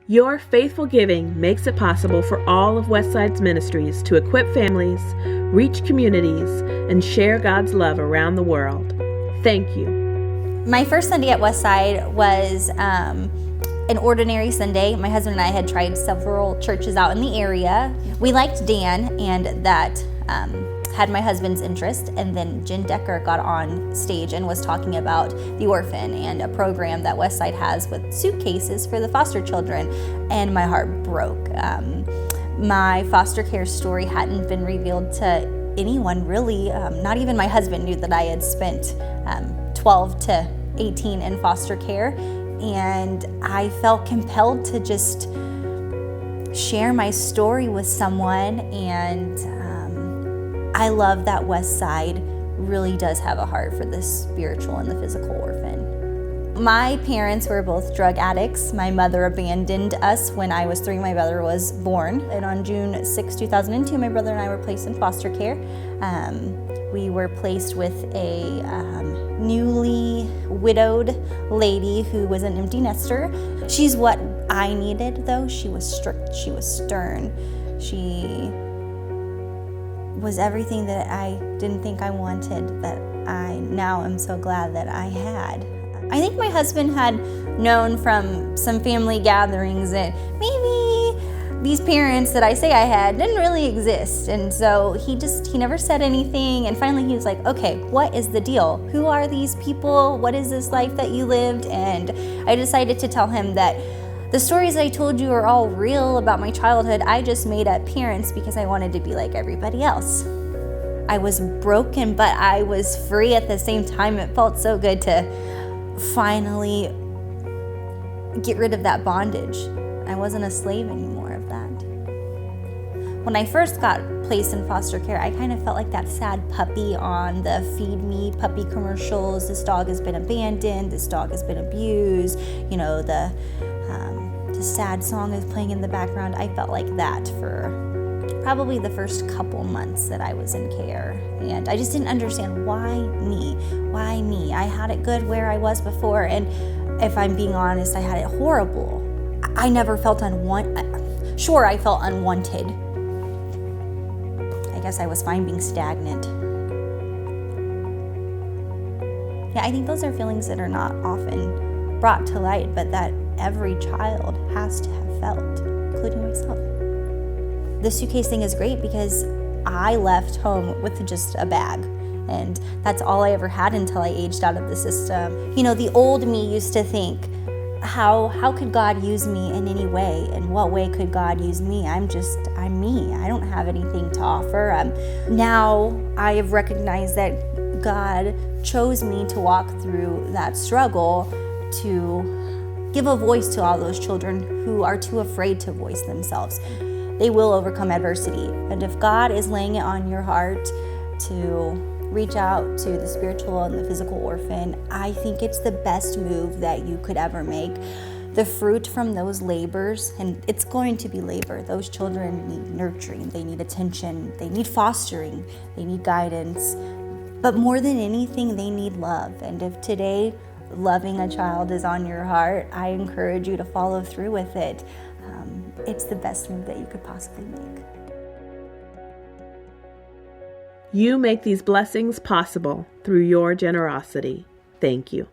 Your faithful giving makes it possible for all of Westside's ministries to equip families, reach communities, and share God's love around the world. Thank you. My first Sunday at Westside was an ordinary Sunday. My husband and I had tried several churches out in the area. We liked Dan, and that had my husband's interest. And then Jen Decker got on stage and was talking about the orphan and a program that Westside has with suitcases for the foster children. And my heart broke. My foster care story hadn't been revealed to anyone really. Not even my husband knew that I had spent 12 to 18 in foster care. And I felt compelled to just share my story with someone. And I love that Westside really does have a heart for the spiritual and the physical orphan. My parents were both drug addicts. My mother abandoned us when I was 3. My brother was born. And on June 6, 2002, my brother and I were placed in foster care. We were placed with a newly widowed lady who was an empty nester. She's what I needed, though. She was strict, she was stern. She was everything that I didn't think I wanted, that I now am so glad that I had. I think my husband had known from some family gatherings that maybe these parents that I say I had didn't really exist. And so he never said anything. And finally he was like, okay, what is the deal? Who are these people? What is this life that you lived? And I decided to tell him that the stories I told you are all real about my childhood. I just made up parents because I wanted to be like everybody else. I was broken, but I was free at the same time. It felt so good to finally get rid of that bondage. I wasn't a slave anymore of that. When I first got placed in foster care, I kind of felt like that sad puppy on the Feed Me puppy commercials. This dog has been abandoned. This dog has been abused. You know, the sad song is playing in the background. I felt like that for probably the first couple months that I was in care. And I just didn't understand why me? Why me? I had it good where I was before. And if I'm being honest, I had it horrible. I never felt unwanted. Sure, I felt unwanted. I guess I was fine being stagnant. Yeah, I think those are feelings that are not often brought to light, but that every child has to have felt, including myself. The suitcase thing is great because I left home with just a bag, and that's all I ever had until I aged out of the system. You know, the old me used to think, how could God use me in any way? In what way could God use me? I'm me. I don't have anything to offer. Now I have recognized that God chose me to walk through that struggle to give a voice to all those children who are too afraid to voice themselves. They will overcome adversity. And if God is laying it on your heart to reach out to the spiritual and the physical orphan, I think it's the best move that you could ever make. The fruit from those labors, and it's going to be labor, those children need nurturing, they need attention, they need fostering, they need guidance. But more than anything, they need love. And if today loving a child is on your heart, I encourage you to follow through with it. It's the best move that you could possibly make. You make these blessings possible through your generosity. Thank you.